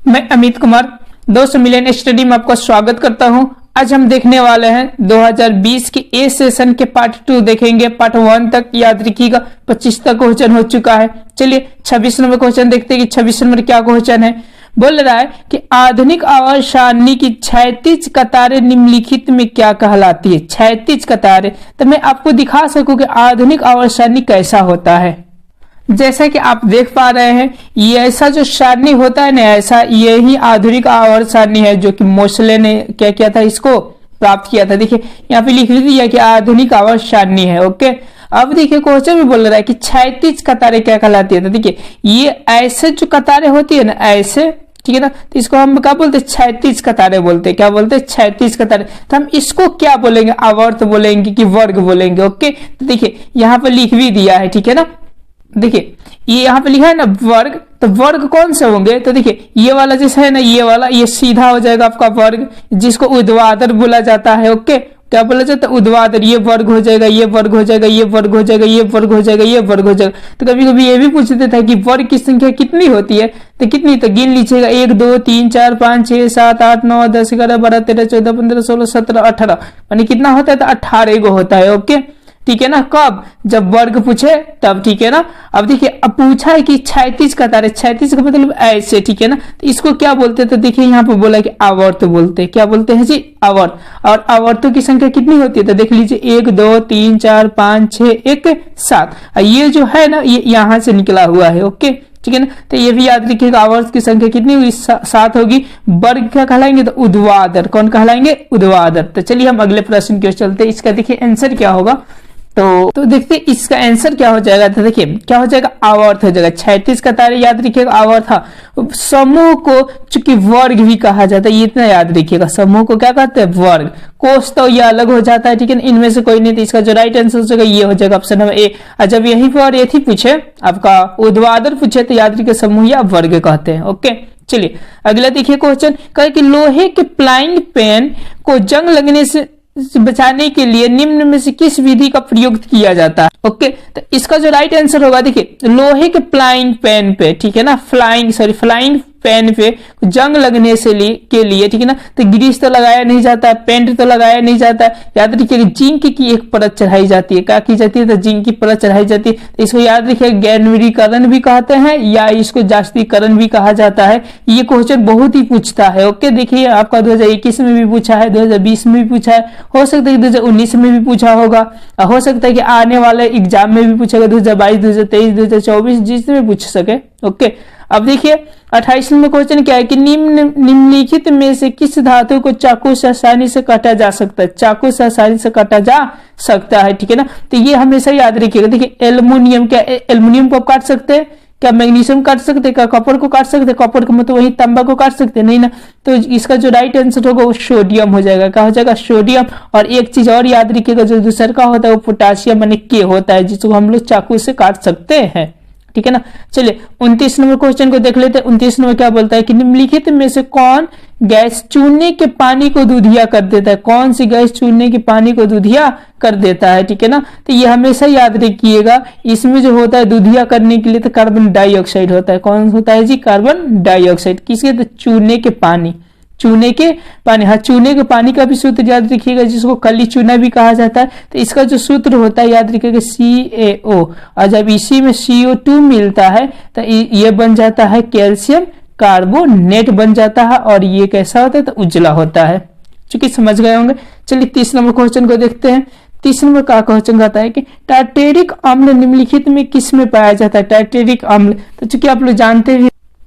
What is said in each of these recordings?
मैं अमित कुमार दोस्त million study में आपका स्वागत करता हूं। आज हम देखने वाले हैं 2020 के ए सेशन के पार्ट 2 देखेंगे। पार्ट 1 तक याद रखिएगा, 25 तक क्वेश्चन हो चुका है। चलिए 26 नंबर क्वेश्चन देखते हैं कि 26 नंबर क्या क्वेश्चन है। बोल रहा है कि आधुनिक आवर्त सारणी की क्षैतिज कतारें निम्नलिखित में क्या कहलाती है। क्षैतिज कतारें, तो मैं आपको दिखा सकूं कि आधुनिक आवर्त सारणी कैसा होता है। जैसा कि आप देख पा रहे हैं, ये ऐसा जो सारणी होता है ना, ऐसा ये ही आधुनिक आवर्त सारणी है जो कि मोसले ने क्या किया था, इसको प्राप्त किया था। देखिए यहाँ पे लिख दिया कि आधुनिक आवर्त सारणी है। ओके, अब देखिए क्वेश्चन में बोल रहा है कि क्षैतिज कतारें क्या कहलाती है। तो देखिए ये ऐसे जो कतारें होती है ना, ऐसे, ठीक है ना, तो इसको हम क्या बोलते हैं, क्षैतिज कतारें बोलते हैं। क्या बोलते हैं, क्षैतिज कतारें। तो हम इसको क्या बोलेंगे, आवर्त बोलेंगे कि वर्ग बोलेंगे। ओके, तो देखिए यहाँ पर लिख भी दिया है, ठीक है ना। देखिए ये यहाँ पे लिखा है ना वर्ग, तो वर्ग कौन से होंगे, तो देखिए ये वाला जैसा है ना, ये वाला, ये सीधा हो जाएगा आपका वर्ग, जिसको ऊर्ध्वाधर बोला जाता है। ओके, क्या बोला जाता है, ऊर्ध्वाधर। ये वर्ग हो जाएगा, ये वर्ग हो जाएगा, ये वर्ग हो जाएगा, ये वर्ग हो जाएगा, ये वर्ग हो जाएगा। तो कभी कभी ये भी पूछ देता है कि वर्ग की संख्या कितनी होती है, तो कितनी, तो गिन लीजिएगा 1 2 3 4 5 6 7 8 9 10 11 12 13 14 15 16 17 18, यानी कितना होता है, तो 18 गो होता है। ओके, ठीक है ना। कब, जब वर्ग पूछे तब, ठीक है ना। अब देखिए अब पूछा है कि क्षैतिज कतारें, क्षैतिज का मतलब ऐसे, ठीक है ना। तो इसको क्या बोलते हैं, तो देखिए यहाँ पे बोला कि आवर्त बोलते हैं। क्या बोलते हैं जी, आवर्त। और आवर्तों की संख्या कितनी होती है, तो देख लीजिए 1 2 3 4 5 6 1 7। ये जो है ना, ये यहाँ से निकला हुआ है। ओके, ठीक है ना। तो ये भी याद रखिएगा, आवर्त की संख्या कितनी हुई, 7 होगी। वर्ग क्या कहलाएंगे, तो ऊर्ध्वाधर। कौन कहलाएंगे, ऊर्ध्वाधर। तो चलिए हम अगले प्रश्न की ओर चलते हैं। इसका देखिए आंसर क्या होगा, तो देखते इसका आंसर क्या हो जाएगा। तो देखिए क्या हो जाएगा, आवर्त हो जाएगा। क्षैतिज कतारें याद रखिएगा, आवर्त। हाँ, समूह को चूंकि वर्ग भी कहा जाता है, ये इतना याद रखिएगा, समूह को क्या कहते हैं, वर्ग। कोष तो ये अलग हो जाता है, ठीक है ना, इनमें से कोई नहीं। तो इसका जो राइट आंसर हो जाएगा ये हो जाएगा ऑप्शन नंबर ए। और जब यही पर ये थी पूछे आपका ऊर्ध्वाधर पूछे, तो याद रखिए समूह या वर्ग कहते हैं। ओके, चलिए अगला देखिए क्वेश्चन। कहे कि लोहे के फ्लाइंग पेन को जंग लगने से बचाने के लिए निम्न में से किस विधि का प्रयोग किया जाता है। ओके, तो इसका जो राइट आंसर होगा, देखिए लोहे के फ्लाइंग पेन पे, ठीक है ना, फ्लाइंग पेन पे जंग लगने से के लिए, ठीक है ना, तो ग्रीस तो लगाया नहीं जाता है, पेंट तो लगाया नहीं जाता है। याद रखिए जिंक की एक परत चढ़ाई जाती है। क्या की जाती है, तो जिंक की परत चढ़ाई जाती है। तो इसको याद रखिए गैल्वेनीकरण भी कहते हैं या इसको जास्तीकरण भी कहा जाता है। ये क्वेश्चन बहुत ही पूछता है। ओके, देखिए आपका 2021 में भी पूछा है, 2020 में भी पूछा है, हो सकता है 2019 में भी पूछा होगा, हो सकता है कि आने वाले एग्जाम में भी पूछेगा, 2022 2023 2024 जिसमें पूछ सके। ओके, अब देखिए 28 नंबर क्वेश्चन क्या है कि निम्नलिखित में से किस धातु को चाकू से आसानी से काटा जा सकता है। चाकू से आसानी से काटा जा सकता है, ठीक है ना। तो ये हमेशा याद रखिएगा। देखिए एल्युमिनियम, क्या एल्युमिनियम को काट सकते हैं, क्या मैग्नीशियम काट सकते हैं, क्या कॉपर को काट सकते हैं, कॉपर को मतलब वही तांबा को काट सकते हैं, नहीं ना। तो इसका जो राइट आंसर होगा वो सोडियम हो जाएगा। क्या हो जाएगा, सोडियम। और एक चीज और याद रखिएगा, जो दूसरा का होता है वो पोटासियम माने के होता है, जिसको हम लोग चाकू से काट सकते हैं, ठीक है ना। चलिए 29 नंबर क्वेश्चन को देख लेते हैं। 29 नंबर क्या बोलता है कि निम्नलिखित में से कौन गैस चूने के पानी को दूधिया कर देता है। कौन सी गैस चूने के पानी को दूधिया कर देता है, ठीक है ना। तो ये हमेशा याद रखिएगा, इसमें जो होता है दूधिया करने के लिए तो कार्बन डाइऑक्साइड होता है। कौन होता है जी, कार्बन डाइऑक्साइड। किसके, तो चूने के पानी, चूने के पानी। हाँ, चूने के पानी का भी सूत्र याद रखिएगा, जिसको कली चूना भी कहा जाता है। तो इसका जो सूत्र होता है याद रखिएगा CaO, और जब इसी में CO2 मिलता है तो ये बन जाता है कैल्शियम कार्बोनेट बन जाता है, और ये कैसा होता है, तो उजला होता है। चूंकि समझ गए होंगे। चलिए 30 नंबर क्वेश्चन को देखते हैं। 30 नंबर का क्वेश्चन कहता है कि टार्टेरिक अम्ल निम्नलिखित में किस में पाया जाता है। टार्टेरिक अम्ल, तो चूंकि आप लोग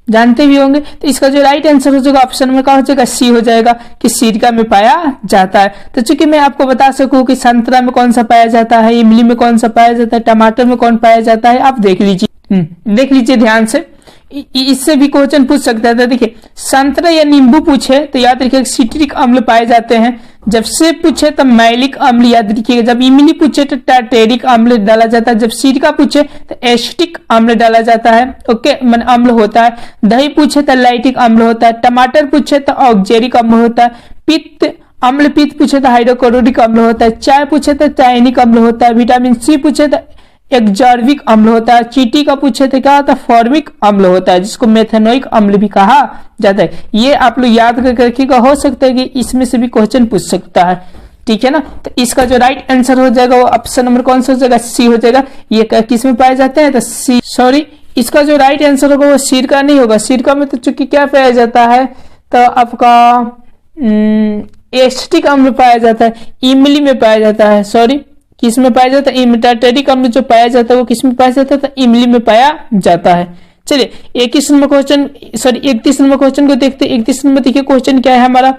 जानते भी होंगे, तो इसका जो राइट आंसर हो जाएगा ऑप्शन में क्या हो जाएगा, सी हो जाएगा, कि सिरका में पाया जाता है। तो चूंकि मैं आपको बता सकूं कि संतरा में कौन सा पाया जाता है, इमली में कौन सा पाया जाता है, टमाटर में कौन पाया जाता है, आप देख लीजिए ध्यान से। इससे भी क्वेश्चन पूछ सकता है। देखिए संतरा या नींबू पूछे तो याद रखिएगा सिट्रिक अम्ल पाए जाते हैं। जब सेब पूछे तो मैलिक अम्ल याद रखिएगा। जब इमली पूछे तो टार्टेरिक अम्ल डाला जाता है। जब सिरका पूछे तो एसिटिक अम्ल डाला जाता है। ओके, मन अम्ल होता है। दही पूछे तो लैक्टिक अम्ल होता है। टमाटर पूछे तो ऑक्जेरिक अम्ल होता है। पित्त पूछे तो हाइड्रोक्लोरिक अम्ल होता है। चाय पूछे तो चायनिक अम्ल होता है। विटामिन सी पूछे तो एक्जार्विक अम्ल होता है। चींटी का पूछे थे क्या होता है, फॉर्मिक अम्ल होता है, जिसको मेथेनोइक अम्ल भी कहा जाता है। ये आप लोग याद करके रखिएगा, हो सकता है कि इसमें से भी क्वेश्चन पूछ सकता है, ठीक है ना। तो इसका जो राइट आंसर हो जाएगा वो ऑप्शन नंबर कौन सा हो जाएगा, सी हो जाएगा। ये किस में पाए जाते हैं, तो सी, सॉरी इसका जो राइट आंसर होगा वो सिरका नहीं होगा। सिरका में तो चूंकि क्या पाया जाता है, तो आपका एसिटिक अम्ल पाया जाता है, इमली में पाया जाता है, सॉरी किस में पाया जाता है, इमेटाटेरिक अम्ल जो पाया जाता है वो किस में पाया जाता है, तो इमली में पाया जाता है। चलिए 21 number question, sorry 31 number question को देखते हैं। 31 नंबर देखिए क्वेश्चन क्या है हमारा,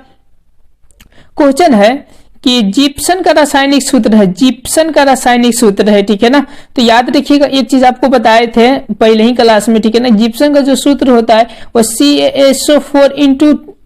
क्वेश्चन है कि जिप्सन का रासायनिक सूत्र है, जिप्सन का रासायनिक सूत्र है, ठीक है ना। तो याद रखिएगा, एक चीज आपको बताए थे पहले ही क्लास में, ठीक है ना। जिप्सन का जो सूत्र होता है वो CaSO4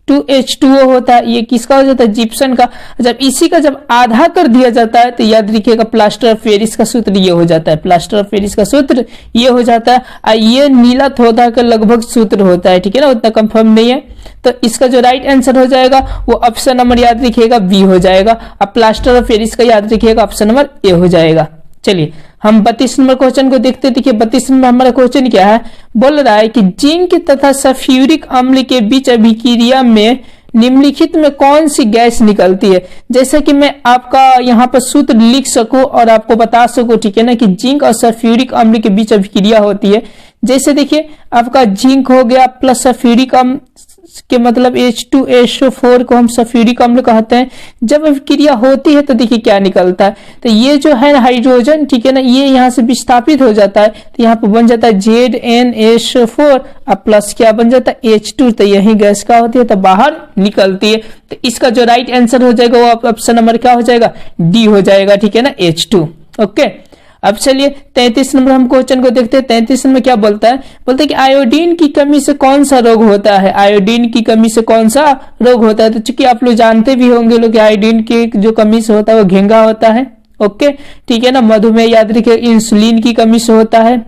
2H2O होता है। ये किसका हो जाता है, जिप्सन का। जब इसी का जब आधा कर दिया जाता है तो याद रखिएगा प्लास्टर ऑफ पेरिस का सूत्र ये हो जाता है, प्लास्टर ऑफ पेरिस का सूत्र ये हो जाता है। और ये नीला थोड़ा का लगभग सूत्र होता है, ठीक है ना, उतना कंफर्म नहीं है। तो इसका जो राइट आंसर हो जाएगा वो ऑप्शन नंबर याद रखिएगा बी हो जाएगा। अब प्लास्टर ऑफ पेरिस का याद रखिएगा ऑप्शन नंबर ए हो जाएगा। चलिए हम 32 नंबर क्वेश्चन को देखते हैं। देखिए 32 नंबर हमारा क्वेश्चन क्या है, बोल रहा है कि जिंक तथा सल्फ्यूरिक अम्ल के बीच अभिक्रिया में निम्नलिखित में कौन सी गैस निकलती है। जैसे कि मैं आपका यहाँ पर सूत्र लिख सकूं और आपको बता सकूं, ठीक है ना, कि जिंक और सल्फ्यूरिक अम्ल के बीच अभिक्रिया होती है। जैसे देखिए आपका जिंक हो गया प्लस सल्फ्यूरिक अम्ल के मतलब H2SO4 को हम सल्फ्यूरिक अम्ल कहते हैं। जब अभिक्रिया होती है तो देखिए क्या निकलता है, तो ये जो है हाइड्रोजन, ठीक है ना, ये यहाँ से विस्थापित हो जाता है, तो यहाँ पर बन जाता है ZnHO4 और प्लस क्या बन जाता है H2, तो यही गैस का होती है तो बाहर निकलती है। तो इसका जो राइट आंसर हो जाएगा वो ऑप्शन नंबर क्या हो जाएगा, डी हो जाएगा, ठीक है ना, H2। ओके, अब चलिए 33 नंबर हम क्वेश्चन को देखते हैं। 33 नंबर क्या बोलता है, बोलते हैं कि आयोडीन की कमी से कौन सा रोग होता है, आयोडीन की कमी से कौन सा रोग होता है। तो चूंकि आप लोग जानते भी होंगे लोग कि आयोडीन की जो कमी से होता है वो घेंगा होता है, ओके, ठीक है ना। मधुमेह याद रखिए इंसुलिन की कमी से होता है,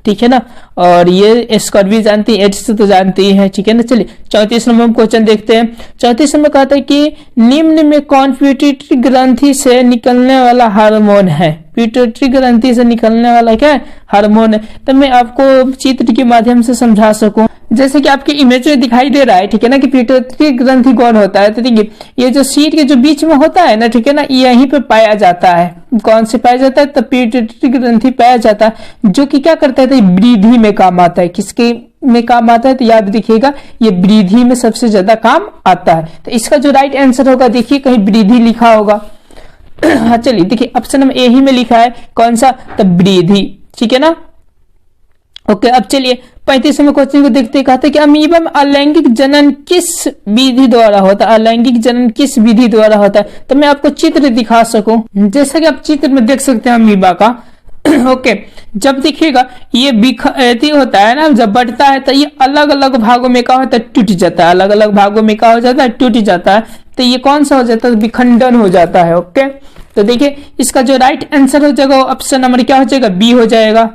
ठीक है ना। और ये स्कॉर्बी जानती है, एड्स तो जानती है, ठीक है ना। चलिए 34 नंबर हम क्वेश्चन देखते हैं। 34 नंबर कहता है कि निम्न में कौन पिट्यूटरी ग्रंथि से निकलने वाला हार्मोन है, पिट्यूटरी ग्रंथि से निकलने वाला क्या हार्मोन है। तो मैं आपको चित्र के माध्यम से समझा सकूं, जैसे कि आपके इमेज में दिखाई दे रहा है, ठीक है ना, कि पिट्यूटरी ग्रंथि कौन होता है। तो देखिए ये जो सीट के जो बीच में होता है ना, ठीक है ना, यहीं पे पाया जाता है। कौन से पाया जाता है, तो पिट्यूटरी ग्रंथि पाया जाता है, जो कि क्या करता है, तो वृद्धि में काम आता है। किसके में काम आता है, तो याद रखिएगा ये वृद्धि में सबसे ज्यादा काम आता है। तो इसका जो राइट आंसर होगा, देखिए कहीं वृद्धि लिखा होगा। हाँ चलिए देखिए ऑप्शन नंबर ए ही में लिखा है, कौन सा, तो वृद्धि, ठीक है ना। ओके, अब चलिए 35 में क्वेश्चन को देखते हैं। कहते हैं कि अमीबा में अलैंगिक जनन किस विधि द्वारा होता है, अलैंगिक जनन किस विधि द्वारा होता है। तो मैं आपको चित्र दिखा सकूं, जैसा कि आप चित्र में देख सकते हैं अमीबा का। ओके, जब देखिएगा ये ऐसी होता है ना, जब बढ़ता है तो ये अलग अलग भागों में क्या होता है, टूट जाता है, अलग अलग भागों में क्या हो जाता है, टूट जाता है। तो ये कौन सा हो जाता है, विखंडन हो जाता है। ओके, तो देखिए इसका जो राइट आंसर हो जाएगा ऑप्शन नंबर क्या हो जाएगा, बी हो जाएगा,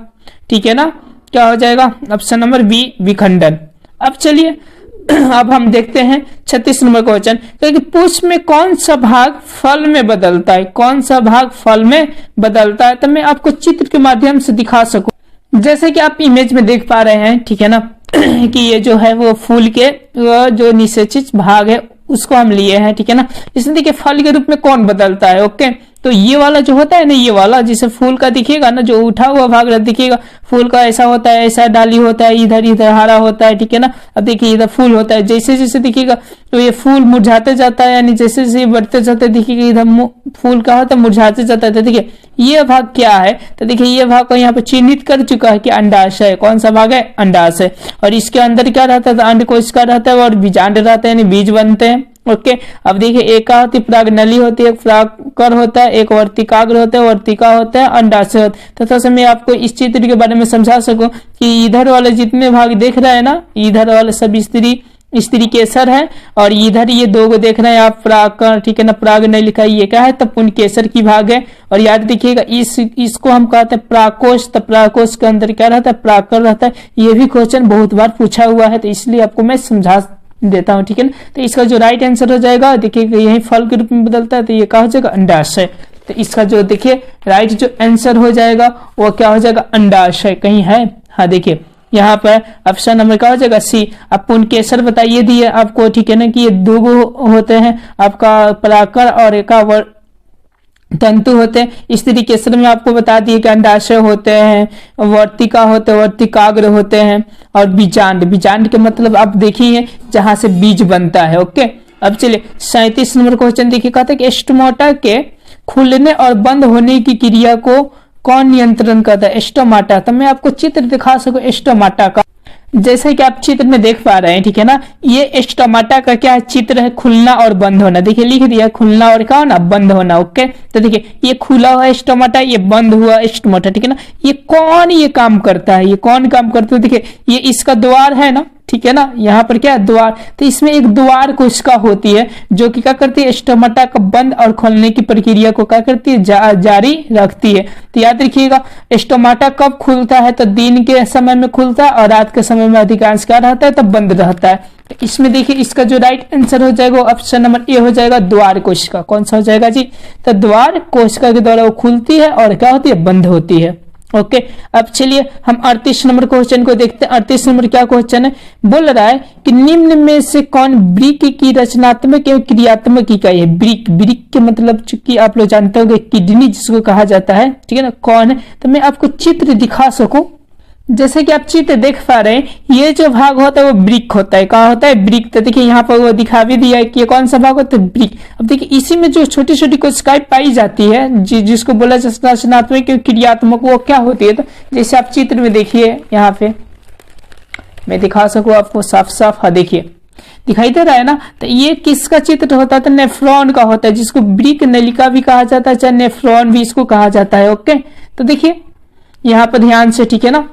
ठीक है ना। क्या हो जाएगा, ऑप्शन नंबर बी, विखंडन। अब चलिए अब हम देखते हैं 36 नंबर क्वेश्चन, क्योंकि पुष्प में कौन सा भाग फल में बदलता है, कौन सा भाग फल में बदलता है। तो मैं आपको चित्र के माध्यम से दिखा सकूं, जैसे कि आप इमेज में देख पा रहे हैं, ठीक है ना, कि ये जो है वो फूल के जो निषेचित भाग है उसको हम लिए हैं, ठीक है ना। इसमें देखिए फल के रूप में कौन बदलता है। ओके, तो ये वाला जो होता है ना, ये वाला जिसे फूल का दिखेगा ना, जो उठा हुआ भाग दिखेगा, फूल का ऐसा होता है, ऐसा डाली होता है, इधर इधर हरा होता है, ठीक है ना। अब देखिए इधर फूल होता है, जैसे जैसे दिखेगा तो ये फूल मुरझाते जाता है, यानी जैसे जैसे बढ़ते जाते देखिएगा इधर फूल का होता है मुरझाते जाता है। तो देखिए ये भाग क्या है, तो देखिए ये भाग को यहाँ पे चिन्हित कर चुका है कि अंडाशय, कौन सा भाग है, अंडाशय। और इसके अंदर क्या रहता है, तो अंडकोश का रहता है और बीजांड रहता है, यानी बीज बनते हैं। ओके, अब देखिए एक का होती है परागनली होती है, एक परागकर होता है, एक वर्तिकाग्र होता है, वर्तिका होता है, अंडाशय होता है। तथा से मैं आपको इस चित्र के बारे में समझा सकूं कि इधर वाले जितने भाग देख रहे हैं ना, इधर वाले सब स्त्री केसर है, और इधर ये दो को देख रहे हैं आप परागकर, ठीक है ना, परागनली लिखा है, ये क्या है, तो पुण्य केसर की भाग है। और याद रखिएगा इसको हम कहते हैं परागकोश, तो परागकोश के अंदर क्या रहता है, परागकर रहता है। ये भी क्वेश्चन बहुत बार पूछा हुआ है, तो इसलिए आपको मैं समझा देता हूं, ठीक है ना। तो इसका जो राइट आंसर हो जाएगा, देखिए यही फल के रूप में बदलता है, तो ये कहा हो जाएगा अंडाशय। तो इसका जो देखिए राइट जो आंसर हो जाएगा वो क्या हो जाएगा, अंडाशय। कहीं है, हाँ देखिए यहाँ पर ऑप्शन नंबर क्या हो जाएगा, सी। आप पुंकेसर बताइए दिए आपको, ठीक है ना, कि ये दो होते हैं आपका पराकर और एक तंतु होते हैं। इस तरीके से मैं आपको बता दिए कि अंडाशय होते हैं, वर्तिका होते हैं, वर्तिकाग्र होते हैं, और बीजांड। बीजांड के मतलब आप देखिए जहां से बीज बनता है। ओके, अब चलिए 37 नंबर क्वेश्चन देखिए, कहते हैं कि स्टोमाटा के खुलने और बंद होने की क्रिया को कौन नियंत्रण करता है, स्टोमाटा। तो मैं आपको चित्र दिखा सकूं स्टोमाटा का, जैसे कि आप चित्र में देख पा रहे हैं, ठीक है ना। ये स्टोमाटा का क्या चित्र है, खुलना और बंद होना। देखिए लिख दिया खुलना और क्या होना, बंद होना। ओके, तो देखिए ये खुला हुआ स्टोमाटा, ये बंद हुआ स्टोमाटा, ठीक है ना। ये कौन ये काम करता है, ये कौन काम करता है, देखिए ये इसका द्वार है ना, ठीक है ना, यहाँ पर क्या है द्वार। तो इसमें एक द्वार कोशिका होती है जो कि क्या करती है, स्टोमाटा का बंद और खोलने की प्रक्रिया को क्या करती है, जारी रखती है। तो याद रखिएगा स्टोमाटा कब खुलता है, तो दिन के समय में खुलता है, और रात के समय में अधिकांश क्या रहता है, तो बंद रहता है। तो इसमें देखिए इसका जो राइट आंसर हो जाएगा ऑप्शन नंबर ए हो जाएगा, द्वार कोशिका। कौन सा हो जाएगा जी, तो द्वार कोशिका के द्वारा वो खुलती है और क्या होती है, बंद होती है। ओके, अब चलिए हम 38 नंबर क्वेश्चन को देखते हैं। 38 नंबर क्या क्वेश्चन है, बोल रहा है कि निम्न में से कौन ब्रिक की रचनात्मक एवं क्रियात्मक इकाई है। ब्रिक, ब्रिक के मतलब चूंकि आप लोग जानते होंगे किडनी जिसको कहा जाता है, ठीक है ना, कौन है। तो मैं आपको चित्र दिखा सकूं, जैसे कि आप चित्र देख पा रहे हैं, ये जो भाग होता है वो ब्रिक होता है। कहा होता है, ब्रिक। तो देखिए यहाँ पर वो दिखा भी दिया है कि ये कौन सा भाग होता है, ब्रिक। अब देखिए इसी में जो छोटी छोटी कोशिकाएं पाई जाती है जिसको बोला जाता है रचनात्मक क्रियात्मक, वो क्या होती है। तो जैसे आप चित्र में देखिए, यहाँ पे मैं दिखा सकूं आपको साफ साफ, हाँ देखिए दिखाई दे रहा है ना। तो ये किसका चित्र होता है, तो नेफ्रॉन का होता है, जिसको ब्रिक नलिका भी कहा जाता है, चाहे नेफ्रॉन भी इसको कहा जाता है। ओके, तो देखिए यहाँ पर ध्यान से, ठीक है ना,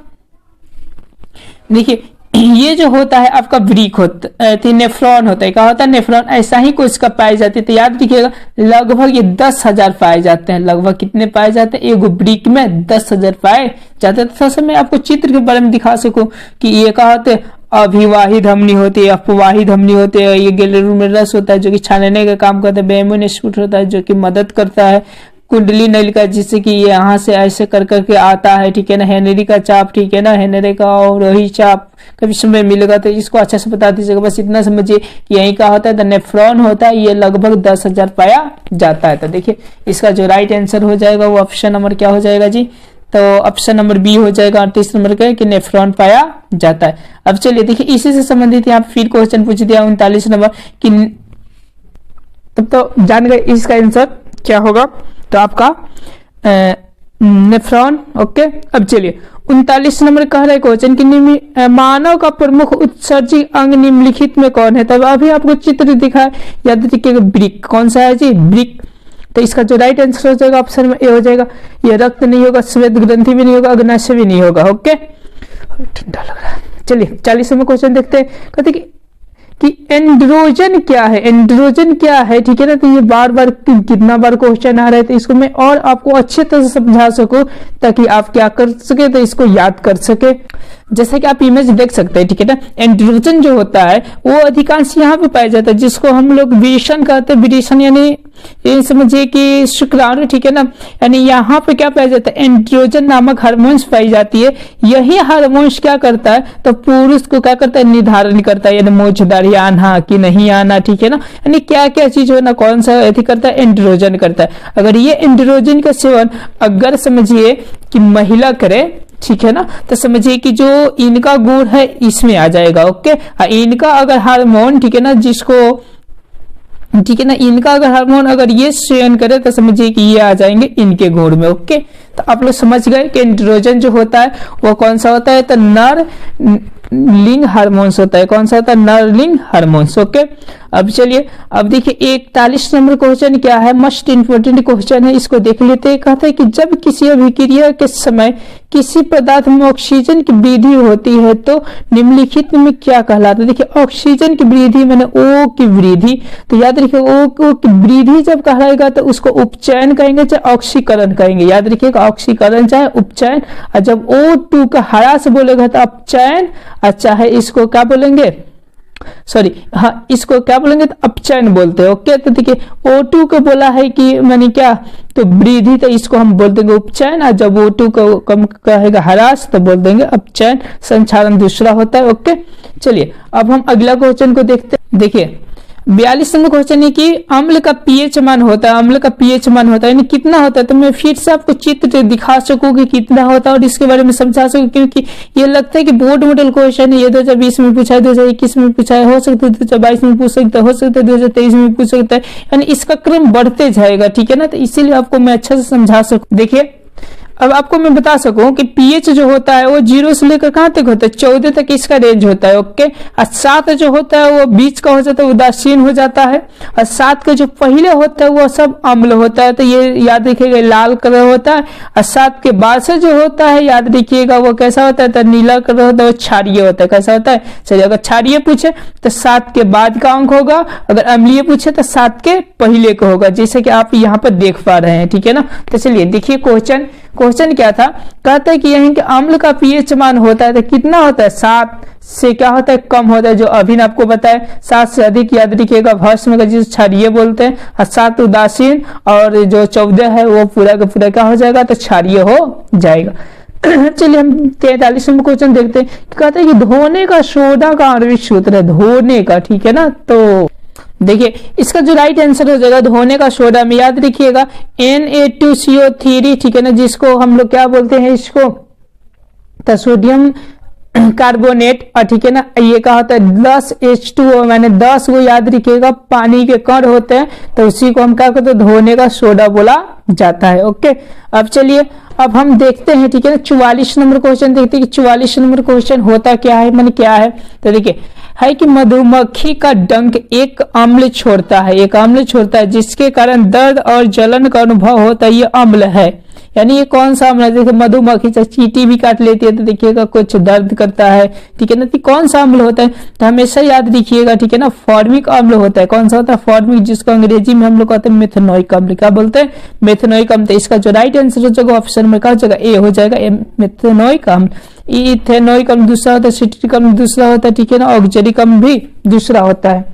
देखिए ये जो होता है आपका ब्रिक होता है, नेफ्रॉन होता है। क्या होता है, नेफ्रॉन। ऐसा ही कोशिका पाई जाती है। तो याद रखिएगा लगभग ये 10,000 पाए जाते हैं। लगभग कितने पाए जाते हैं, एक ब्रिक में 10,000 पाए जाते हैं। थोड़ा सा मैं आपको चित्र के बारे में दिखा सकूं कि ये क्या होते हैं, अभिवाही धमनी होती है, अपवाही धमनी होती है, ये ग्लोमेरुलस होता है जो कि छानने का काम करता है, बेमोन स्फुट होता है जो कि मदद करता है, कुंडली नलिका जिससे कि ये यहाँ से ऐसे कर करके आता है, ठीक है ना, हेनरी का चाप, ठीक है ना, हेनरी का और वही चाप कभी समय मिलेगा तो इसको अच्छा से बता दीजिएगा। बस इतना समझिए कि यही का होता है, द नेफ्रॉन होता है, ये लगभग 10,000 पाया जाता है। तो देखिए इसका जो राइट आंसर हो जाएगा वो ऑप्शन नंबर क्या हो जाएगा जी, तो ऑप्शन नंबर बी हो जाएगा 38 नंबर का, कि नेफ्रॉन पाया जाता है। अब चलिए देखिए इसी से संबंधित यहाँ फिर क्वेश्चन पूछ दिया 39 नंबर कि तब तो जान गए इसका आंसर क्या होगा, तो आपका नेफ्रॉन। ओके, अब चलिए 39 नंबर कह रहे क्वेश्चन कि मानव का प्रमुख उत्सर्जी अंग निम्नलिखित में कौन है। तब अभी आपको चित्र दिखा है, याद रखिएगा ब्रिक। कौन सा है जी, ब्रिक। तो इसका जो राइट आंसर हो जाएगा ऑप्शन में ए हो जाएगा। ये रक्त नहीं होगा, श्वेत ग्रंथि भी नहीं होगा, अग्नाशय भी नहीं होगा। ओके, ठंडा लग रहा है। चलिए 40 नंबर क्वेश्चन देखते हैं। कहते कि एंड्रोजन क्या है, एंड्रोजन क्या है, ठीक है ना। तो ये बार बार कितना बार क्वेश्चन आ रहे थे, इसको मैं और आपको अच्छे तरह से समझा सकूं ताकि आप क्या कर सके, तो इसको याद कर सके। जैसे कि आप इमेज देख सकते हैं, ठीक है ना। एंड्रोजन जो होता है वो अधिकांश यहाँ पे पाया जाता है, जिसको हम लोग विरेचन कहते हैं। विरेचन यानी ये समझिए कि शुक्राणु, ठीक है ना, यानी यहाँ पे क्या पाया जाता है, एंड्रोजन नामक हार्मोन्स पाई जाती है। यही हार्मोन्स क्या करता है, तो पुरुष को क्या करता है, निर्धारण करता है, यानी मोछदारी आना कि नहीं आना, ठीक है ना, यानी क्या क्या चीज होना, कौन सा एथी करता है, एंड्रोजन करता है। अगर ये एंड्रोजन का सेवन अगर समझिए कि महिला करे, ठीक है ना, तो समझिए कि जो इनका गुण है इसमें आ जाएगा। ओके, इनका अगर हार्मोन, ठीक है ना, जिसको, ठीक है ना, इनका अगर हार्मोन अगर ये चयन करे तो समझिए कि ये आ जाएंगे इनके गुण में। ओके, तो आप लोग समझ गए कि एंड्रोजन जो होता है वो कौन सा होता है, तो नर लिंग हार्मोन्स होता है। कौन सा होता है, नर लिंग हार्मोन्स। ओके, अब चलिए अब देखिए 41 नंबर क्वेश्चन क्या है, मस्ट इंपोर्टेंट क्वेश्चन है, इसको देख लेते हैं। कहते हैं कि जब किसी अभिक्रिया के समय किसी पदार्थ में ऑक्सीजन की वृद्धि होती है तो निम्नलिखित में क्या कहलाता है। देखिए ऑक्सीजन की वृद्धि मैंने O की वृद्धि, तो याद रखिए O की वृद्धि जब कहलाएगा तो उसको उपचयन कहेंगे चाहे ऑक्सीकरण कहेंगे। याद रखिएगा ऑक्सीकरण चाहे उपचयन, और जब O2 का हरा से बोलेगा तो अपचयन, और चाहे इसको क्या बोलेंगे, सॉरी, हाँ इसको क्या बोलेंगे, तो अपचयन बोलते हैं। ओके, तो देखिए O2 को बोला है कि माने क्या, तो वृद्धि, तो इसको हम बोल देंगे उपचयन। और जब O2 को कम कहेगा ह्रास तो बोल देंगे अपचयन। संचारण दूसरा होता है। ओके, चलिए अब हम अगला क्वेश्चन को देखते हैं। देखिए 42 नंबर क्वेश्चन है कि अम्ल का पीएच मान होता है, अम्ल का पीएच मान होता है यानी कितना होता है। तो मैं फिर से आपको चित्र दिखा सकूं कि कितना होता है और इसके बारे में समझा सकूं, क्योंकि ये लगता है कि बोर्ड मॉडल क्वेश्चन है। ये 2020 में पूछा है, 2021 में पूछा है, हो सकता है 2022 में पूछ सकता है, हो सकता है 2023 में पूछ सकता है, यानी इसका क्रम बढ़ते जाएगा। ठीक है ना, तो इसीलिए आपको मैं अच्छे से समझा सकूं। देखिए अब आपको मैं बता सकूं कि पीएच जो होता है वो 0 से लेकर कहां तक होता है, 14 तक इसका रेंज होता है। ओके, और 7 जो होता है वो बीच का हो जाता है, उदासीन हो जाता है। और 7 के जो पहले होता है वो सब अम्ल होता है, तो ये याद रखिएगा लाल कलर होता है। और 7 के बाद से जो होता है याद रखिएगा वो कैसा होता है, तो नीला कलर होता है, वो क्षारीय होता है। कैसा होता है, चलिए अगर क्षारीय पूछे तो 7 के बाद का अंक होगा, अगर अम्लीय पूछे तो 7 के पहले का होगा, जैसे कि आप यहाँ पर देख पा रहे हैं। ठीक है ना, तो चलिए देखिए क्वेश्चन क्या था, कहता है कि यहीं के अम्ल का पीएच मान होता है तो कितना होता है, 7 से क्या होता है, कम होता है, जो अभी ने आपको बताया। 7 से अधिक याद रखिएगा भस्म का, जिसे क्षारीय बोलते हैं। और 7 उदासीन, और जो 14 है वो पूरा का पूरा क्या हो जाएगा, तो क्षारीय हो जाएगा। चलिए हम 43 नंबर क्वेश्चन देखते हैं। कहते हैं कि धोने का सोडा का आणविक सूत्र है, धोने का। ठीक है ना, तो देखिए इसका जो राइट आंसर हो जाएगा धोने का सोडा में याद रखिएगा Na2CO3। ठीक है ना, जिसको हम लोग क्या बोलते हैं, इसको तो सोडियम कार्बोनेट। और ठीक है ना, ये क्या होता है 10H2O, मैंने 10 को याद रखिएगा पानी के कण होते हैं, तो उसी को हम क्या कहते हैं, धोने का सोडा बोला जाता है। ओके, अब चलिए अब हम देखते हैं। ठीक है ना, 44 नंबर क्वेश्चन देखते हैं कि 44 नंबर क्वेश्चन होता क्या है, माने क्या है। तो देखिए है कि मधुमक्खी का डंक एक अम्ल छोड़ता है, एक अम्ल छोड़ता है, जिसके कारण दर्द और जलन का अनुभव होता है, ये अम्ल है। यानी ये कौन सा अम्ल है, देखिए मधुमक्खी चाहे चींटी भी काट लेती है तो देखिएगा कुछ दर्द करता है। ठीक है ना, तो कौन सा अम्ल होता है, तो हमेशा याद रखिएगा। ठीक है ना, फॉर्मिक अम्ल होता है। कौन सा होता है, फॉर्मिक, जिसको अंग्रेजी में हम लोग कहते हैं मेथनोइक अम्ल। क्या बोलते हैं, मेथनोइक अम्ल। तो इसका जो राइट आंसर हो जाएगा ऑप्शन में क्या हो जाएगा, ए हो जाएगा, मेथनोइक अम्ल। इथेनोइक अम्ल दूसरा होता है, सिट्रिक अम्ल दूसरा होता है। ठीक है ना, ऑक्जेलिक अम्ल भी दूसरा होता है।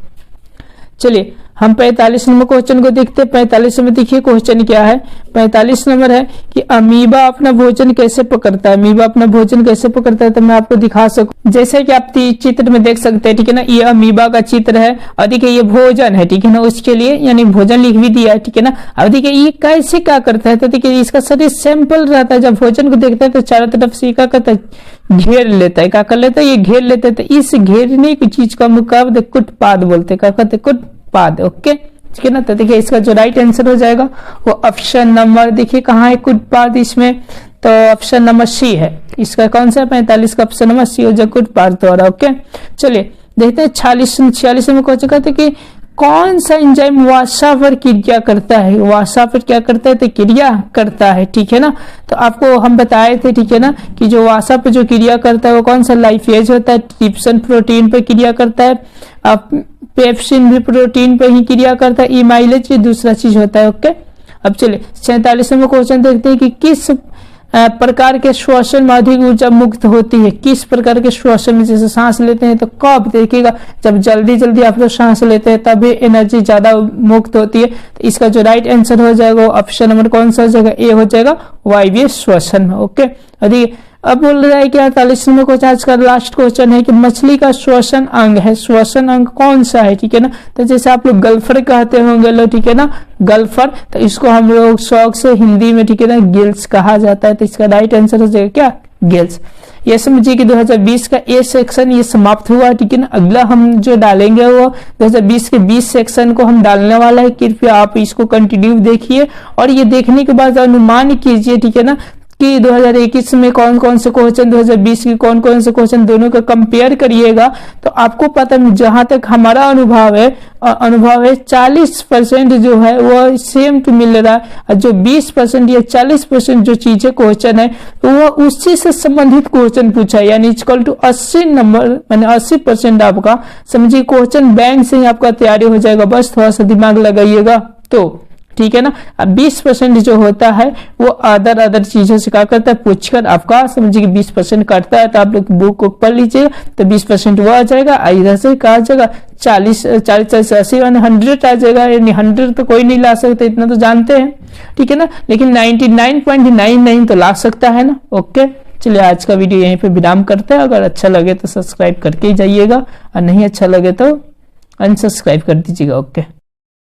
चलिए हम 45 नंबर क्वेश्चन को देखते हैं। 45 में देखिए क्वेश्चन क्या है, 45 नंबर है कि अमीबा अपना भोजन कैसे पकड़ता है, अमीबा अपना भोजन कैसे पकड़ता है। तो मैं आपको दिखा सकूं, जैसे कि आप चित्र में देख सकते हैं। ठीक है ना, ये अमीबा का चित्र है और देखिए ये भोजन है। ठीक है ना, उसके लिए यानी भोजन लिख भी दिया है। ठीक है ना, अब देखिए ये कैसे क्या करता है, तो देखिए इसका शरीर सिंपल रहता है। जब भोजन को देखता है तो चारों तरफ से क्या करता है, घेर लेता है। क्या कर लेता है, ये घेर लेता है। तो इस घेरने की चीज को हम लोग कुटपाद बोलते हैं। क्या कहते हैं, कुटपाद। ओके, ठीक है ना, तो देखिए इसका जो राइट आंसर हो जाएगा वो ऑप्शन नंबर, देखिए कहाँ है कुटपाद इसमें, तो ऑप्शन नंबर सी है। इसका कौन सा 45 का ऑप्शन नंबर सी हो जाएगा, कुटपाद द्वारा। ओके, चलिए देखते हैं 46 में क्वेश्चन कहते हैं कि कौन सा एंजाइम वसा पर क्रिया करता है, वसा पर क्या करता है, तो क्रिया करता है। ठीक है ना, तो आपको हम बताए थे। ठीक है ना, कि जो वसा पर जो क्रिया करता है वो कौन सा लाइफेज होता है, ट्रिप्सिन प्रोटीन पर क्रिया करता है। अब पेप्सिन भी प्रोटीन पर ही क्रिया करता है। इमाइलेज भी दूसरा चीज होता है। ओके, अब चलिए 47 में क्वेश्चन देखते हैं कि किस प्रकार के श्वसन में अधिक ऊर्जा मुक्त होती है, किस प्रकार के श्वसन में, जैसे सांस लेते हैं तो कब, देखिएगा जब जल्दी आप लोग सांस लेते हैं तभी एनर्जी ज्यादा मुक्त होती है। तो इसका जो राइट आंसर हो जाएगा ऑप्शन नंबर कौन सा हो जाएगा, ए हो जाएगा, वायवीय श्वसन में। ओके, अब बोल रहा है कि 48 नंबर क्वेश्चन आज का लास्ट क्वेश्चन है कि मछली का श्वसन अंग है, श्वसन अंग कौन सा है। ठीक है ना, तो जैसे आप लोग गल्फर कहते होंगे लोग, ठीक है ना, गल्फर, तो इसको हम लोग शौक से हिंदी में ठीक है ना गिल्स कहा जाता है। तो इसका राइट आंसर हो जाएगा क्या, गिल्स। ये समझिए कि 2020 का ए सेक्शन ये समाप्त हुआ। ठीक है ना, अगला हम जो डालेंगे वो 2020 के 20 सेक्शन को हम डालने वाला है। कृपया आप इसको कंटिन्यू देखिए और ये देखने के बाद अनुमान कीजिए। ठीक है ना, कि 2021 में कौन कौन से क्वेश्चन, 2020 के कौन कौन से क्वेश्चन, दोनों का कंपेयर करिएगा तो आपको पता, जहां तक हमारा अनुभव है 40% जो है वो सेम टू मिल रहा है, और जो 20% या 40% जो चीजें क्वेश्चन है वो उसी से संबंधित क्वेश्चन पूछा है, यानी इक्वल टू 80 नंबर, मैंने 80% आपका समझिए क्वेश्चन बैंक से ही आपका तैयारी हो जाएगा। बस थोड़ा सा दिमाग लगाइएगा तो ठीक है ना। अब 20% जो होता है वो अदर चीजों से क्या करता है पूछकर आपका समझिए कि 20% काटता है, तो आप लोग बुक को पढ़ लीजिए तो 20% वो आ जाएगा। इधर से कहा जाएगा 40 80 100 आ जाएगा, यानी 100 तो कोई नहीं ला सकता, इतना तो जानते हैं, ठीक है ना। लेकिन 99.99 तो ला सकता है ना। ओके, चलिए आज का वीडियो यहीं पे विराम करते हैं। अगर अच्छा लगे तो सब्सक्राइब करके ही जाइएगा, और नहीं अच्छा लगे तो अनसब्सक्राइब कर दीजिएगा। ओके।